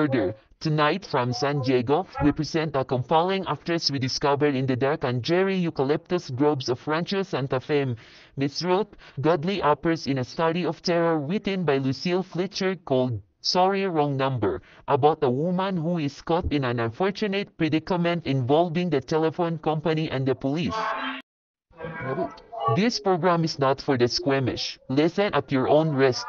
Murder. Tonight from San Diego, we present a compelling actress we discovered in the dark and dreary eucalyptus groves of Rancho Santa Fe. Miss Ruth Godley appears in a study of terror written by Lucille Fletcher called Sorry Wrong Number, about a woman who is caught in an unfortunate predicament involving the telephone company and the police. This program is not for the squeamish. Listen at your own risk.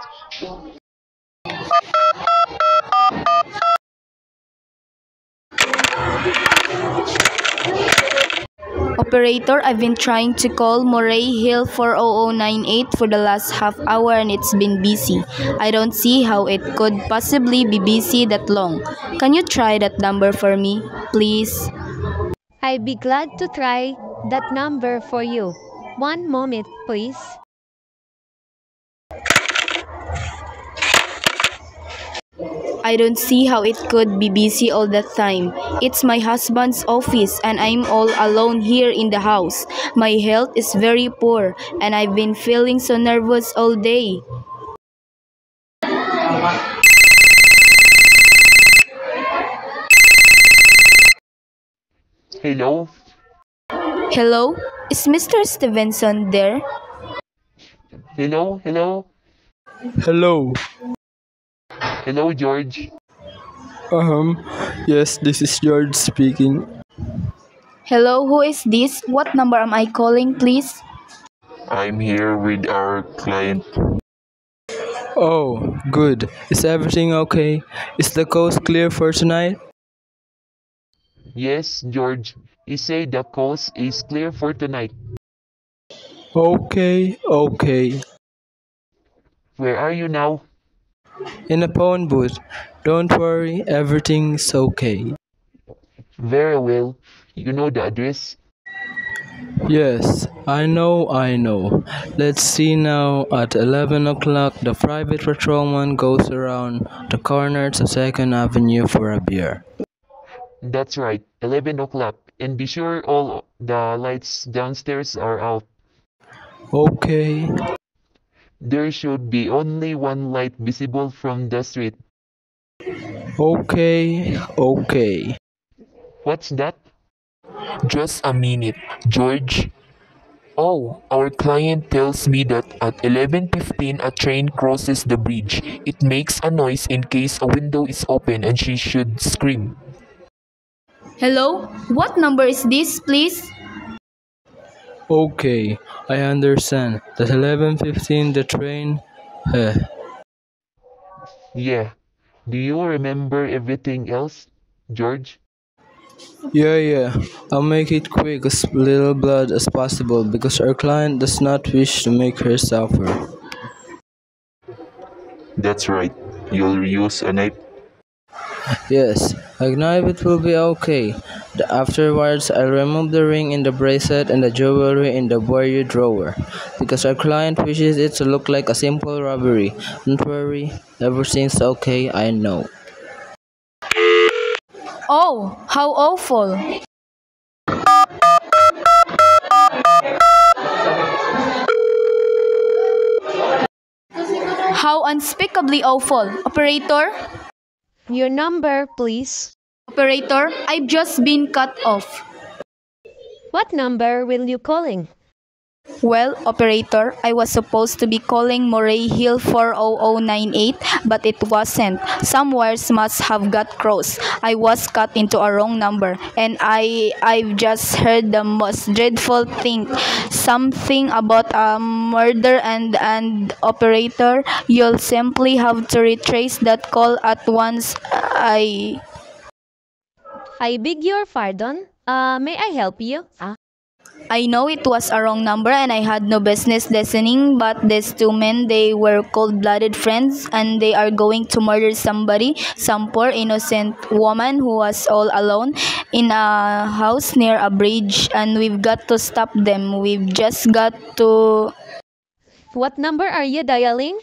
Operator, I've been trying to call Moray Hill 40098 for the last half hour and it's been busy. I don't see how it could possibly be busy that long. Can you try that number for me, please? I'd be glad to try that number for you. One moment, please. I don't see how it could be busy all the time. It's my husband's office and I'm all alone here in the house. My health is very poor and I've been feeling so nervous all day. Hello? Hello? Is Mr. Stevenson there? Hello? Hello? Hello. Hello, George. Yes, this is George speaking. Hello, who is this? What number am I calling, please? I'm here with our client. Oh, good. Is everything okay? Is the coast clear for tonight? Yes, George. He said the coast is clear for tonight. Okay. Where are you now? In a phone booth. Don't worry, everything's okay. Very well. You know the address? Yes, I know. Let's see now. At 11 o'clock, the private patrolman goes around the corner to 2nd Avenue for a beer. That's right, 11 o'clock. And be sure all the lights downstairs are out. Okay. There should be only one light visible from the street. Okay. What's that? Just a minute, George. Oh, our client tells me that at 11:15 a train crosses the bridge. It makes a noise in case a window is open and she should scream. Hello? What number is this, please? Okay, I understand. At 11:15 the train... Yeah. Do you remember everything else, George? Yeah. I'll make it quick, as little blood as possible, because our client does not wish to make her suffer. That's right. You'll use a knife. Yes, a knife it will be okay. Afterwards, I'll remove the ring in the bracelet and the jewelry in the bureau drawer, because our client wishes it to look like a simple robbery. Don't worry, everything's okay, I know. Oh, how awful! How unspeakably awful! Operator? Your number, please. Operator, I've just been cut off. What number will you calling? Well, operator, I was supposed to be calling Moray Hill 40098, but it wasn't. Some wires must have got crossed. I was cut into a wrong number, and I've just heard the most dreadful thing. Something about a murder and operator, you'll simply have to retrace that call at once. I beg your pardon. May I help you? I know it was a wrong number and I had no business listening, but these two men, they were cold-blooded friends and they are going to murder somebody, some poor innocent woman who was all alone in a house near a bridge, and we've got to stop them. We've just got to... What number are you dialing?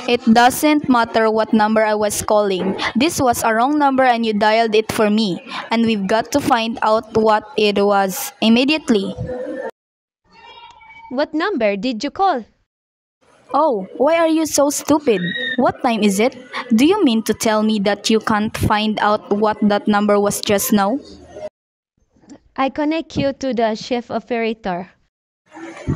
It doesn't matter what number I was calling. This was a wrong number and you dialed it for me. And we've got to find out what it was immediately. What number did you call? Oh, why are you so stupid? What time is it? Do you mean to tell me that you can't find out what that number was just now? I connect you to the chief operator.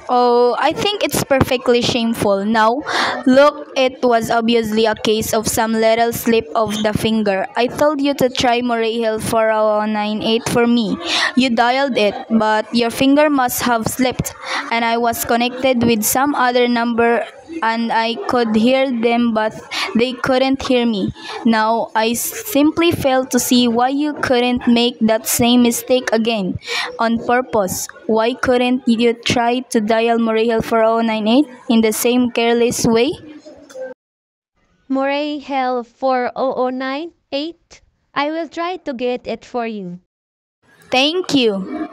Oh, I think it's perfectly shameful. Now, look, it was obviously a case of some little slip of the finger. I told you to try Moray Hill 4098 for me. You dialed it, but your finger must have slipped, and I was connected with some other number and I could hear them, but they couldn't hear me. Now, I simply fail to see why you couldn't make that same mistake again on purpose. Why couldn't you try to dial Moray Hill 4098 in the same careless way? Moray Hill 40098. I will try to get it for you. Thank you.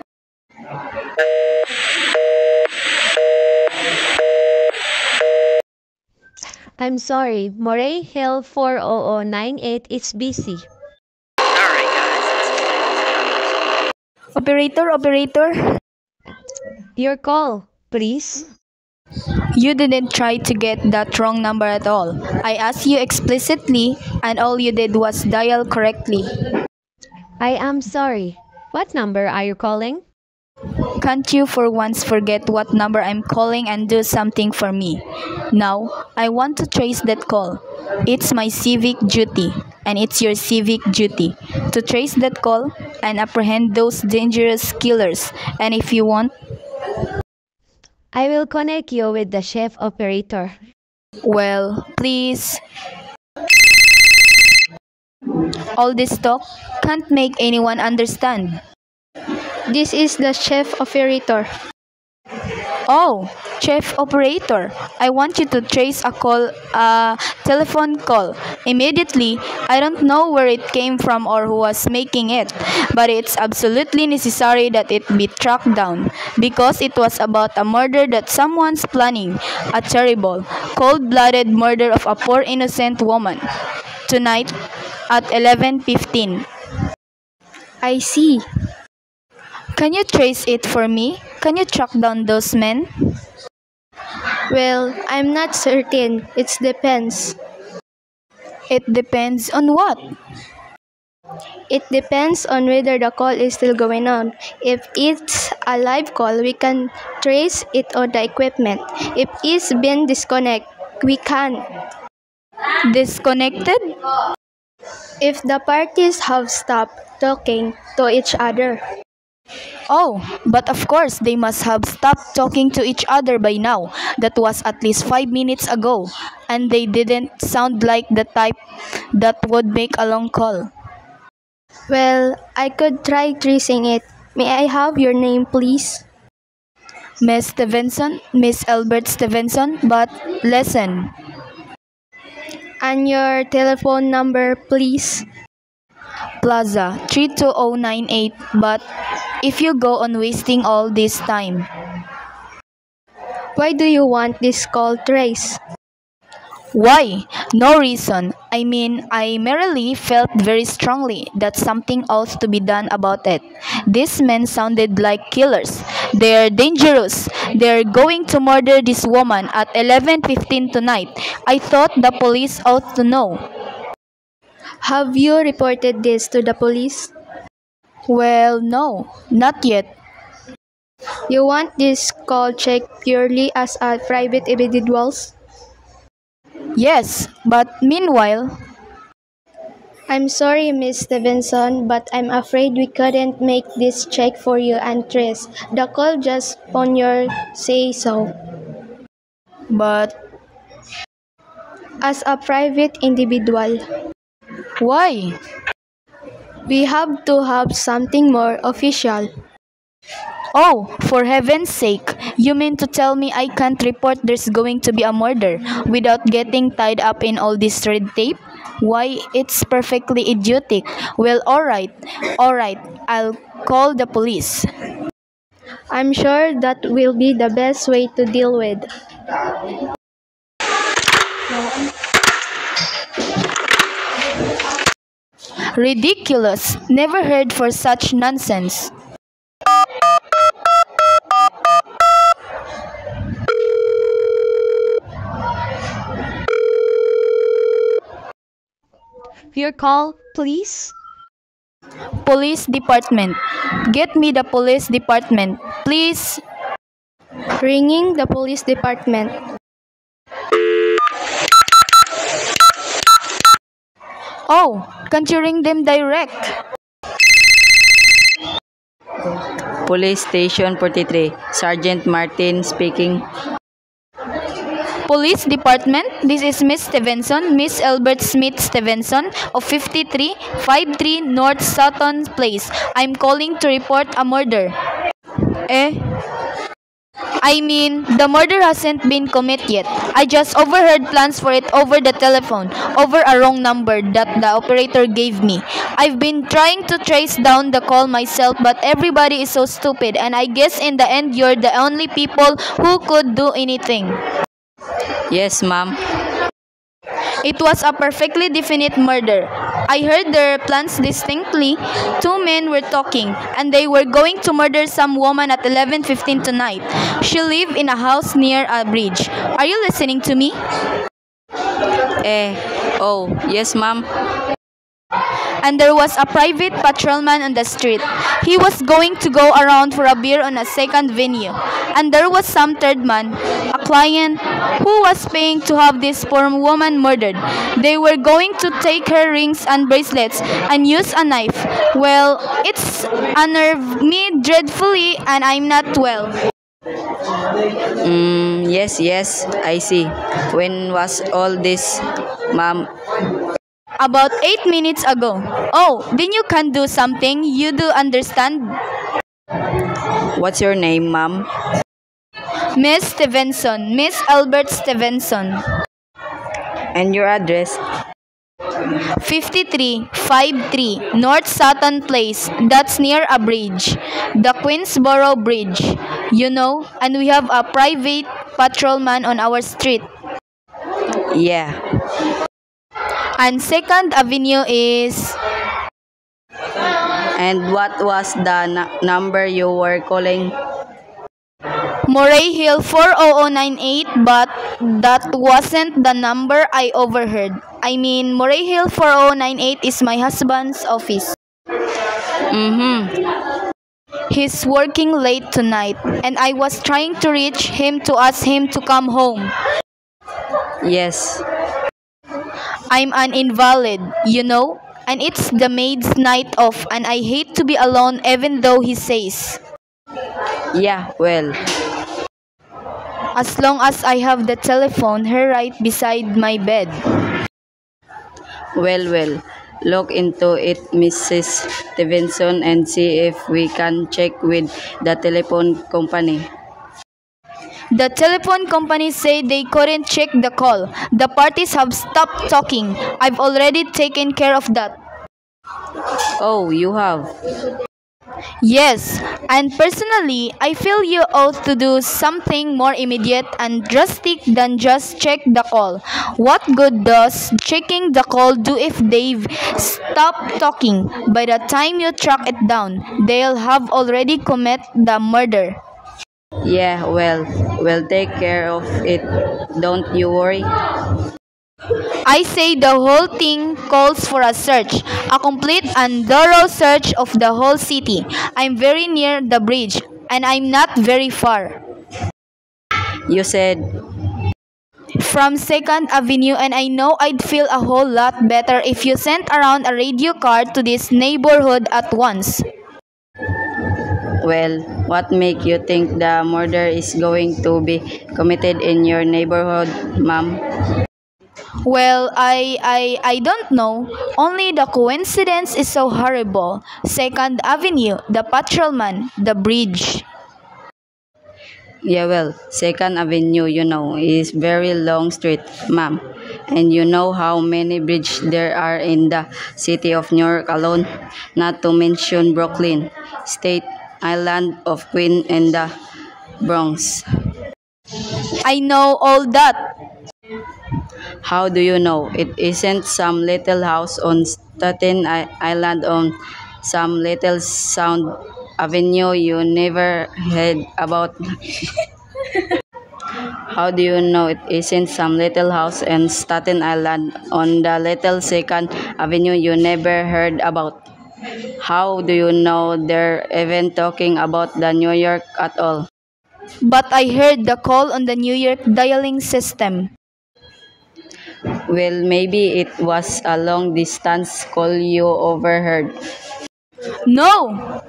I'm sorry, Moray Hill 40098 is busy. Operator, Your call, please. you didn't try to get that wrong number at all. I asked you explicitly, and all you did was dial correctly. I am sorry. What number are you calling? Can't you for once forget what number I'm calling and do something for me? Now, I want to trace that call. It's my civic duty, and it's your civic duty, to trace that call and apprehend those dangerous killers. And if you want, I will connect you with the chief operator. well, please. All this talk can't make anyone understand. This is the chief operator. Oh, chief operator, I want you to trace a telephone call immediately. I don't know where it came from or who was making it, but it's absolutely necessary that it be tracked down because it was about a murder that someone's planning, a terrible, cold-blooded murder of a poor innocent woman. Tonight at 11:15. I see. Can you trace it for me? Can you track down those men? Well, I'm not certain. It depends. It depends on what? It depends on whether the call is still going on. If it's a live call, we can trace it on the equipment. If it's been disconnected, we can't. Disconnected? If the parties have stopped talking to each other. Oh, but of course they must have stopped talking to each other by now. That was at least 5 minutes ago, and they didn't sound like the type that would make a long call. Well, I could try tracing it. May I have your name, please? Miss Stevenson, Miss Albert Stevenson, but listen. And your telephone number, please? Plaza 32098, but if you go on wasting all this time. Why do you want this call traced? Why? No reason. I mean, I merely felt very strongly that something ought to be done about it. These men sounded like killers. They're dangerous. They're going to murder this woman at 11:15 tonight. I thought the police ought to know. Have you reported this to the police? Well, no, not yet. You want this call checked purely as a private individuals? Yes, but meanwhile, I'm sorry, Miss Stevenson, but I'm afraid we couldn't make this check for you and trace the call just on your say-so. but As a private individual, why? we have to have something more official. Oh, for heaven's sake, you mean to tell me I can't report there's going to be a murder without getting tied up in all this red tape? Why, it's perfectly idiotic. Well, alright, I'll call the police. I'm sure that will be the best way to deal with. Ridiculous. Never heard for such nonsense. your call, please? Police department. Get me the police department, please. Ringing the police department. Oh, can't you ring them direct? Police Station 43, Sergeant Martin speaking. Police Department, this is Miss Stevenson, Miss Albert Smith Stevenson of 5353 North Sutton Place. I'm calling to report a murder. I mean, the murder hasn't been committed yet. I just overheard plans for it over the telephone, over a wrong number that the operator gave me. I've been trying to trace down the call myself, but everybody is so stupid, and I guess in the end you're the only people who could do anything. Yes, ma'am. It was a perfectly definite murder. I heard their plans distinctly. Two men were talking, and they were going to murder some woman at 11:15 tonight. She lived in a house near a bridge. Are you listening to me? Yes, ma'am. And there was a private patrolman on the street. He was going to go around for a beer on a second venue. And there was some third man, a client, who was paying to have this poor woman murdered. They were going to take her rings and bracelets and use a knife. Well, it's unnerved me dreadfully and I'm not well. Yes, I see. When was all this, ma'am? About 8 minutes ago. Oh, then you can do something. You do understand? What's your name, ma'am? Miss Stevenson. Miss Albert Stevenson. And your address? 5353 North Sutton Place. That's near a bridge. The Queensboro Bridge. You know, and we have a private patrolman on our street. Yeah. And 2nd Avenue is... And what was the number you were calling? Moray Hill 40098, but that wasn't the number I overheard. I mean, Moray Hill 4098 is my husband's office. He's working late tonight, and I was trying to reach him to ask him to come home. Yes. I'm an invalid, you know, and it's the maid's night off, and I hate to be alone even though he says. Yeah, well. As long as I have the telephone here right beside my bed. Well. Look into it, Mrs. Stevenson, and see if we can check with the telephone company. The telephone company said they couldn't check the call. The parties have stopped talking. I've already taken care of that. Oh, you have? Yes, and personally, I feel you ought to do something more immediate and drastic than just check the call. What good does checking the call do if they've stopped talking? By the time you track it down, they'll have already committed the murder. Yeah, well, we'll take care of it. Don't you worry. I say the whole thing calls for a search, a complete and thorough search of the whole city. I'm very near the bridge, and I'm not very far You said, from 2nd Avenue, and I know I'd feel a whole lot better if you sent around a radio card to this neighborhood at once. well, what make you think the murder is going to be committed in your neighborhood, ma'am? Well, I don't know. Only the coincidence is so horrible. 2nd Avenue, the patrolman, the bridge. Yeah, well, 2nd Avenue, you know, is very long street, ma'am. And you know how many bridges there are in the city of New York alone, not to mention Brooklyn, State Island of Queen, and the Bronx. I know all that. How do you know? It isn't some little house on Staten Island on some little Sound Avenue you never heard about. How do you know it isn't some little house in Staten Island on the little Second Avenue you never heard about? How do you know they're even talking about the New York at all? But I heard the call on the New York dialing system. Well, maybe it was a long distance call you overheard. No!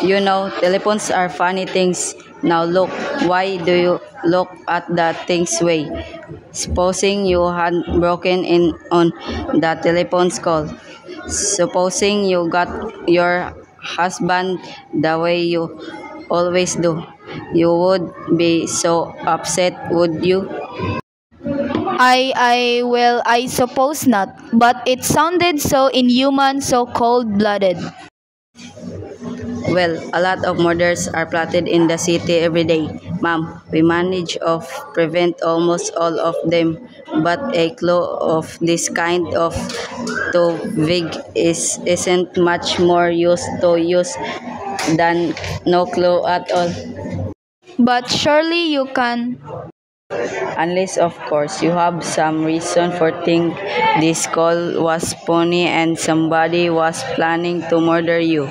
You know, telephones are funny things. Now look, why do you look at the things way? Supposing you had broken in on the telephone's call. Supposing you got your husband the way you always do. You would be so upset, would you? I suppose not. But it sounded so inhuman, so cold-blooded. Well, a lot of murders are plotted in the city every day. Ma'am, we manage to prevent almost all of them, but a clue of this kind of too big isn't much more use to use than no clue at all. But surely you can. Unless, of course, you have some reason for think this call was phony and somebody was planning to murder you.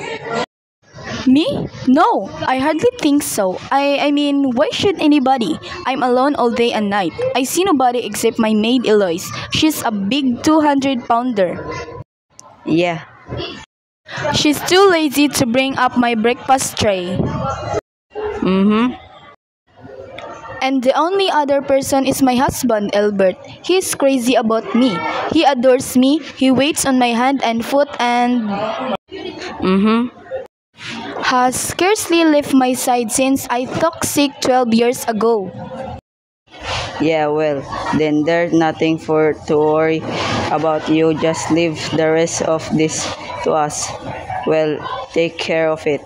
Me? No, I hardly think so. I mean, why should anybody? I'm alone all day and night. I see nobody except my maid Eloise. She's a big 200-pounder. Yeah, She's too lazy to bring up my breakfast tray. mm-hmm. And the only other person is my husband, Albert. He's crazy about me. He adores me. He waits on my hand and foot and Mm-hmm. has scarcely left my side since I took sick 12 years ago. Yeah, well, then there's nothing for to worry about. You just leave the rest of this to us. Well, take care of it.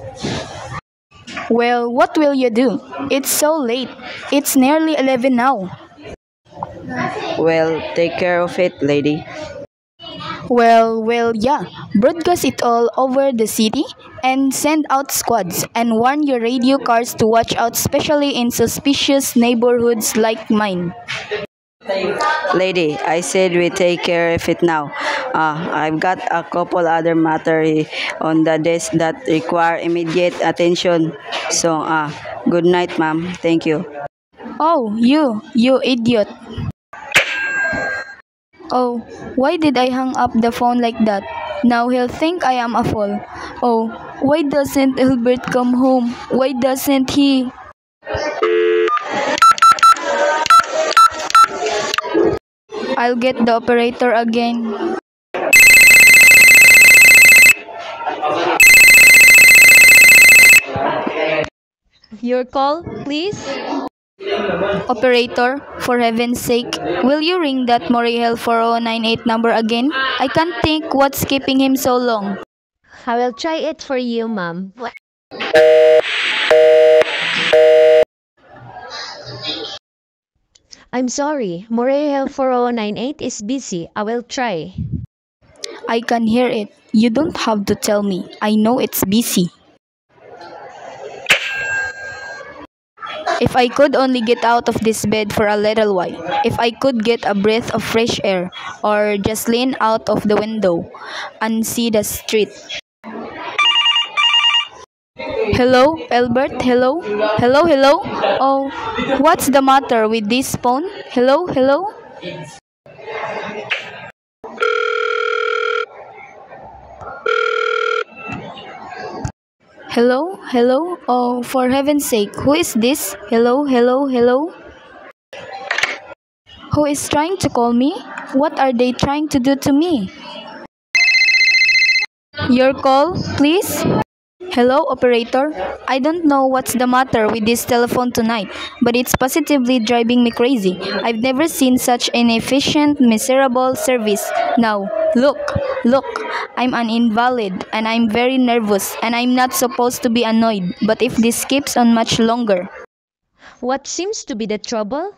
Well, what will you do? It's so late. It's nearly 11 now. Well, take care of it, lady. Well, yeah. Broadcast it all over the city and send out squads and warn your radio cars to watch out, especially in suspicious neighborhoods like mine. Lady, I said we take care of it now. I've got a couple other matters on the desk that require immediate attention. So, good night, ma'am. Thank you. Oh, you idiot. Oh, why did I hang up the phone like that? Now he'll think I am a fool. Oh, why doesn't Albert come home? Why doesn't he? I'll get the operator again. Your call, please. Operator, for heaven's sake, will you ring that Morihel 4098 number again? I can't think what's keeping him so long. I will try it for you, ma'am. I'm sorry, Morehel 4098 is busy. I will try. I can hear it. You don't have to tell me. I know it's busy. If I could only get out of this bed for a little while. If I could get a breath of fresh air. Or just lean out of the window and see the street. Hello, Albert? Hello? Hello, hello? Oh, what's the matter with this phone? Hello, hello? Hello, hello? Oh, for heaven's sake, who is this? Hello, hello, hello? Who is trying to call me? What are they trying to do to me? Your call, please? Hello, operator. I don't know what's the matter with this telephone tonight, but it's positively driving me crazy. I've never seen such inefficient, miserable service. Now, look, I'm an invalid and I'm very nervous and I'm not supposed to be annoyed, but if this keeps on much longer. What seems to be the trouble?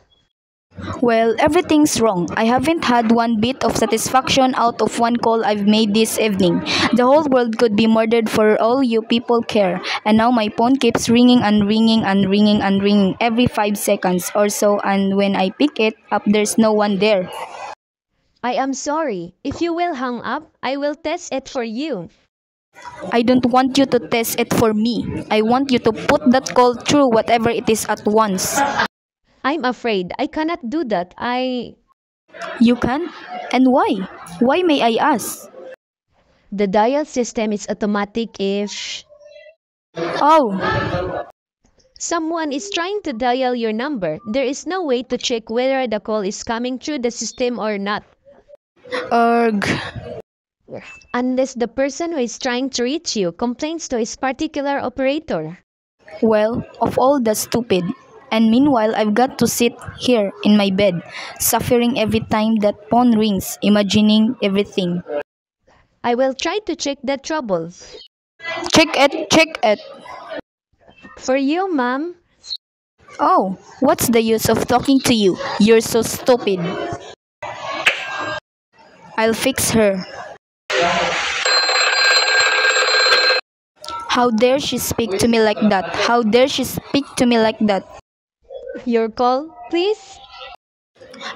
Well, everything's wrong. I haven't had one bit of satisfaction out of one call I've made this evening. The whole world could be murdered for all you people care. And now my phone keeps ringing and ringing and ringing and ringing every 5 seconds or so, and when I pick it up, there's no one there. I am sorry. If you will hang up, I will test it for you. I don't want you to test it for me. I want you to put that call through, whatever it is, at once. I'm afraid I cannot do that. You can? And why? Why, may I ask? The dial system is automatic if Oh, someone is trying to dial your number. There is no way to check whether the call is coming through the system or not, erg. unless the person who is trying to reach you complains to his particular operator. Well, of all the stupid. And meanwhile, I've got to sit here in my bed, suffering every time that phone rings, imagining everything. I will try to check the trouble. Check it, check it. For you, ma'am. Oh, what's the use of talking to you? You're so stupid. I'll fix her. How dare she speak to me like that? How dare she speak to me like that? Your call, please.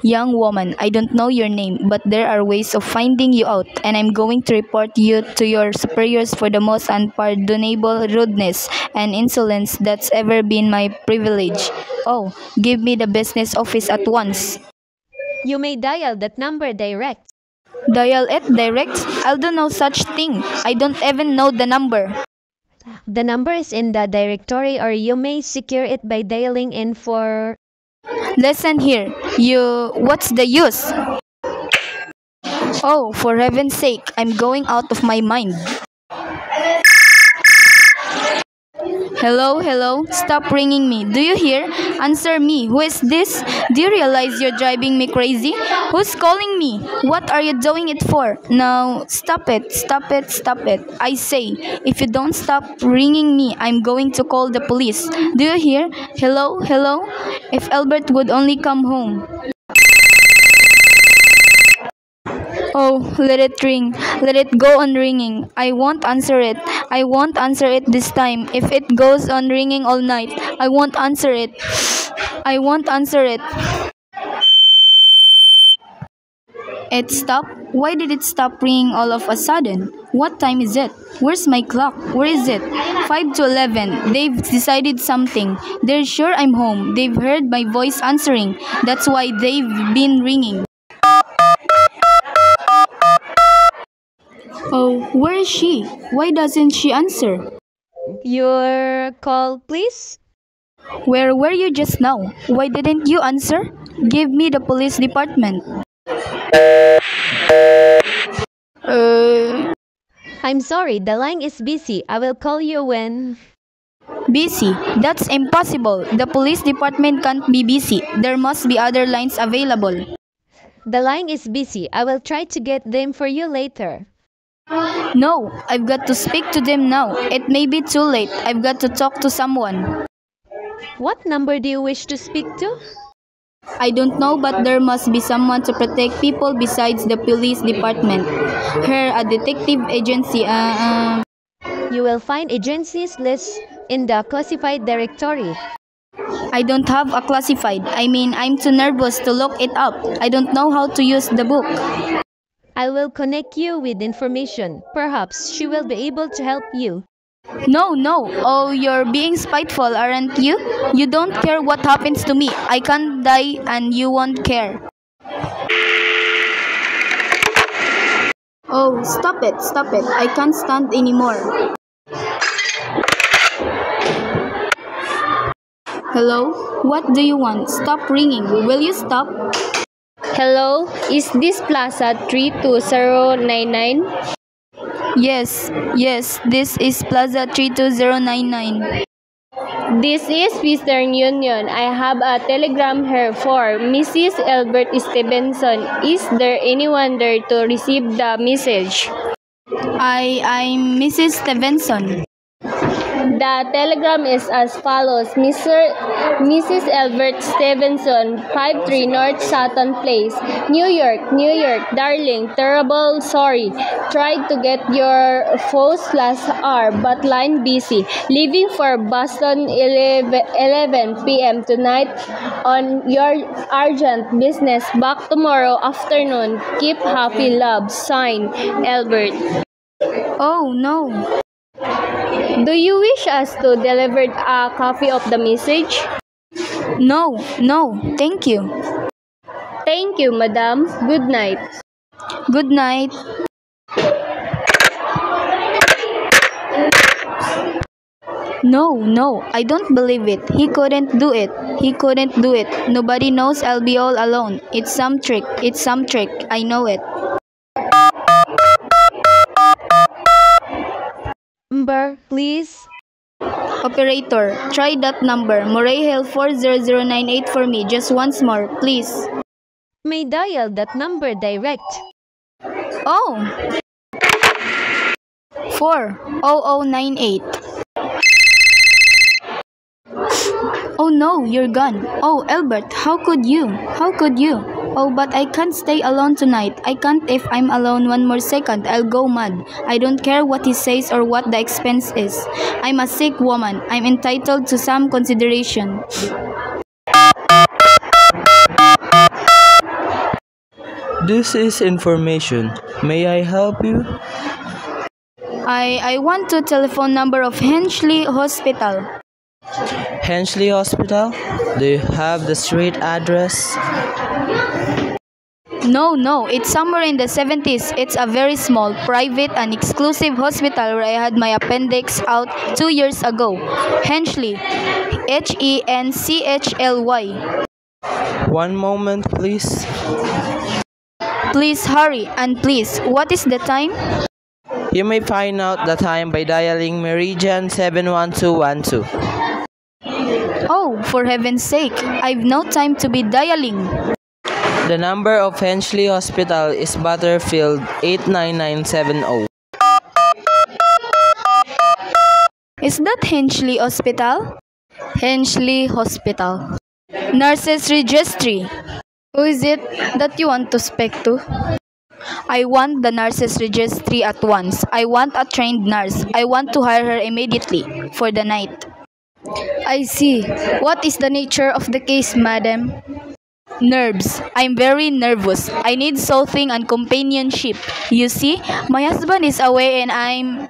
Young woman, I don't know your name, but there are ways of finding you out, and I'm going to report you to your superiors for the most unpardonable rudeness and insolence that's ever been my privilege. Oh, give me the business office at once. You may dial that number direct. Dial it direct? I'll do no such thing. I don't even know the number. The number is in the directory, or you may secure it by dialing in for... Listen here. What's the use? Oh, for heaven's sake, I'm going out of my mind. Hello, hello. Stop ringing me. Do you hear? Answer me. Who is this? Do you realize you're driving me crazy? Who's calling me? What are you doing it for? Now, stop it. Stop it. Stop it. I say, if you don't stop ringing me, I'm going to call the police. Do you hear? Hello, hello. If Albert would only come home. Oh, let it ring. Let it go on ringing. I won't answer it. I won't answer it this time. If it goes on ringing all night, I won't answer it. I won't answer it. It stopped? Why did it stop ringing all of a sudden? What time is it? Where's my clock? Where is it? 5 to 11. They've decided something. They're sure I'm home. They've heard my voice answering. That's why they've been ringing. Oh, where is she? Why doesn't she answer? Your call, please. Where were you just now? Why didn't you answer? Give me the police department. I'm sorry, the line is busy. I will call you when... Busy? That's impossible. The police department can't be busy. There must be other lines available. The line is busy. I will try to get them for you later. No, I've got to speak to them now. It may be too late. I've got to talk to someone. What number do you wish to speak to? I don't know, but there must be someone to protect people besides the police department. A detective agency. You will find agencies list in the classified directory. I don't have a classified. I'm too nervous to look it up. I don't know how to use the book. I will connect you with information. Perhaps she will be able to help you. No. Oh, you're being spiteful, aren't you? You don't care what happens to me. I can't die and you won't care. Oh, stop it. I can't stand anymore. Hello? What do you want? Stop ringing. Will you stop? Hello, is this Plaza 32099? Yes, this is Plaza 32099. This is Western Union. I have a telegram here for Mrs. Albert Stevenson. Is there anyone there to receive the message? I'm Mrs. Stevenson. The telegram is as follows. Mrs. Albert Stevenson, 53 North Sutton Place, New York, New York. Darling, terrible sorry. Tried to get your post last hour, but line busy. Leaving for Boston 11 p.m. tonight on your urgent business. Back tomorrow afternoon. Keep happy, love. Signed, Albert. Oh no. Do you wish us to deliver a copy of the message? No, thank you. Thank you, madam. Good night. Good night. No, I don't believe it. He couldn't do it. Nobody knows I'll be all alone. It's some trick. I know it. Number, please. Operator, try that number. Moray Hill 40098 for me. Just once more, please. May dial that number direct. Oh! 40098. Oh no, you're gone. Oh, Albert, how could you? Oh, but I can't stay alone tonight. I can't. If I'm alone one more second, I'll go mad. I don't care what he says or what the expense is. I'm a sick woman. I'm entitled to some consideration. This is information. May I help you? I want the telephone number of Henchley Hospital. Henchley Hospital? Do you have the street address? No, it's somewhere in the 70s. It's a very small, private, and exclusive hospital where I had my appendix out 2 years ago. Henchley. Henchley. One moment, please. Please hurry, and please, what is the time? You may find out the time by dialing Meridian 71212. Oh, for heaven's sake, I've no time to be dialing. The number of Henchley Hospital is Butterfield 89970. Is that Henchley Hospital? Henchley Hospital. Nurses Registry. Who is it that you want to speak to? I want the nurses registry at once. I want a trained nurse. I want to hire her immediately for the night. I see. What is the nature of the case, madam? Nerves. I'm very nervous. I need soothing and companionship. You see, my husband is away and I'm...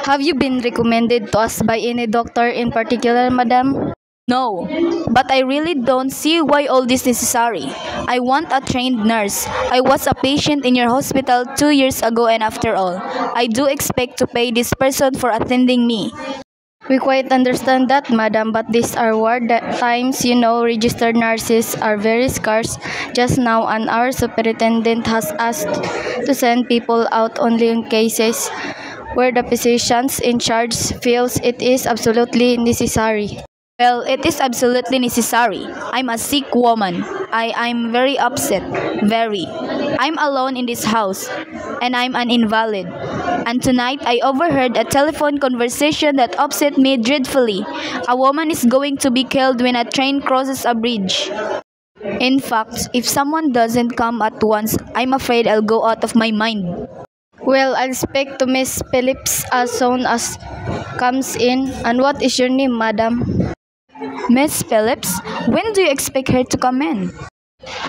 Have you been recommended to us by any doctor in particular, madam? No, but I really don't see why all this is necessary. I want a trained nurse. I was a patient in your hospital 2 years ago, and after all, I do expect to pay this person for attending me. We quite understand that, madam, but these are war times. You know, registered nurses are very scarce. Just now, our superintendent has asked to send people out only in cases where the physicians in charge feels it is absolutely necessary. Well, it is absolutely necessary. I'm a sick woman. I'm very upset. Very. I'm alone in this house, and I'm an invalid. And tonight, I overheard a telephone conversation that upset me dreadfully. A woman is going to be killed when a train crosses a bridge. In fact, if someone doesn't come at once, I'm afraid I'll go out of my mind. Well, I'll speak to Miss Phillips as soon as comes in. And what is your name, madam? Miss Phillips? When do you expect her to come in?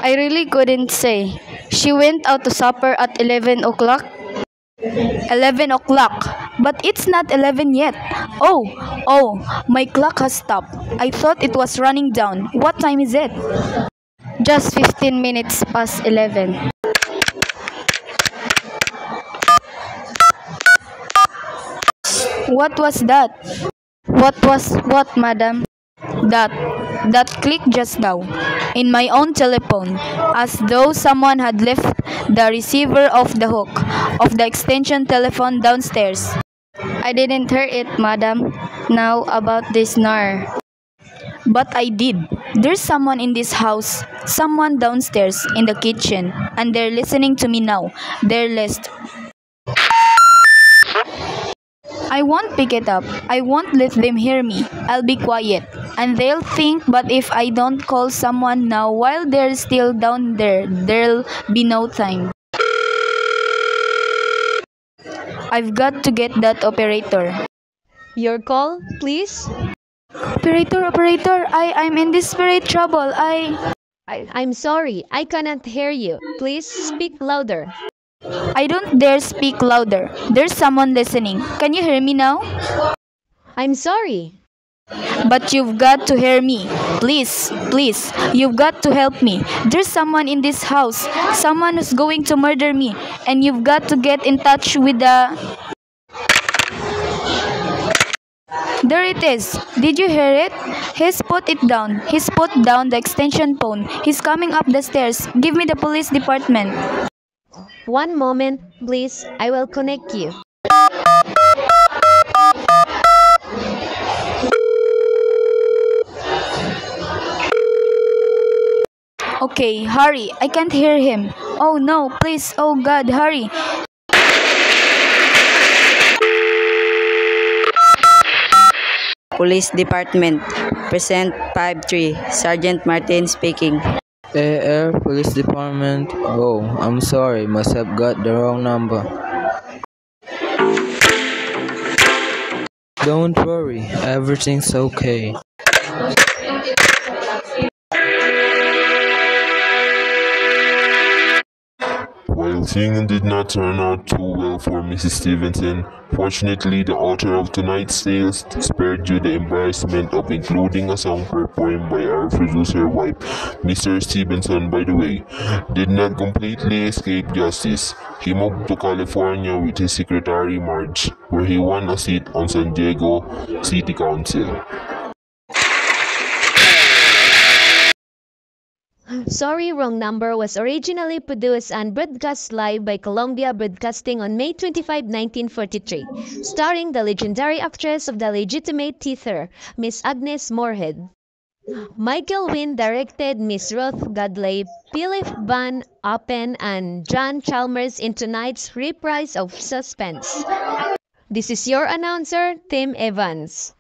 I really couldn't say. She went out to supper at 11 o'clock. 11 o'clock? But it's not 11 yet. Oh, my clock has stopped. I thought it was running down. What time is it? Just 15 minutes past 11. What was that? What, madam? That click just now, in my own telephone, as though someone had left the receiver off the hook of the extension telephone downstairs. I didn't hear it, madam. Now about this snore. But I did. There's someone in this house, someone downstairs in the kitchen, and they're listening to me now. They're listening. I won't pick it up. I won't let them hear me. I'll be quiet. And they'll think, but if I don't call someone now while they're still down there, there'll be no time. I've got to get that operator. Your call, please? Operator, I'm in desperate trouble. I'm sorry, I cannot hear you. Please speak louder. I don't dare speak louder. There's someone listening. Can you hear me now? I'm sorry. But you've got to hear me. Please, you've got to help me. There's someone in this house. Someone who's going to murder me. And you've got to get in touch with the... There it is. Did you hear it? He's put it down. He's put down the extension phone. He's coming up the stairs. Give me the police department. One moment, please. I will connect you. Okay, hurry. I can't hear him. Oh no, please. Oh God, hurry. Police Department, Present 5-3, Sergeant Martin speaking. Air Police Department. Oh, I'm sorry, must have got the wrong number. Don't worry, everything's okay. While things did not turn out too well for Mrs. Stevenson, fortunately the author of tonight's tales spared you the embarrassment of including a song performed by our producer wife. Mr. Stevenson, by the way, did not completely escape justice. He moved to California with his secretary Marge, where he won a seat on San Diego City Council. Sorry, Wrong Number was originally produced and broadcast live by Columbia Broadcasting on May 25, 1943, starring the legendary actress of The Legitimate Theater, Miss Agnes Moorehead. Michael Wynn directed Miss Ruth Godley, Philip Van Appen, and John Chalmers in tonight's reprise of Suspense. This is your announcer, Tim Evans.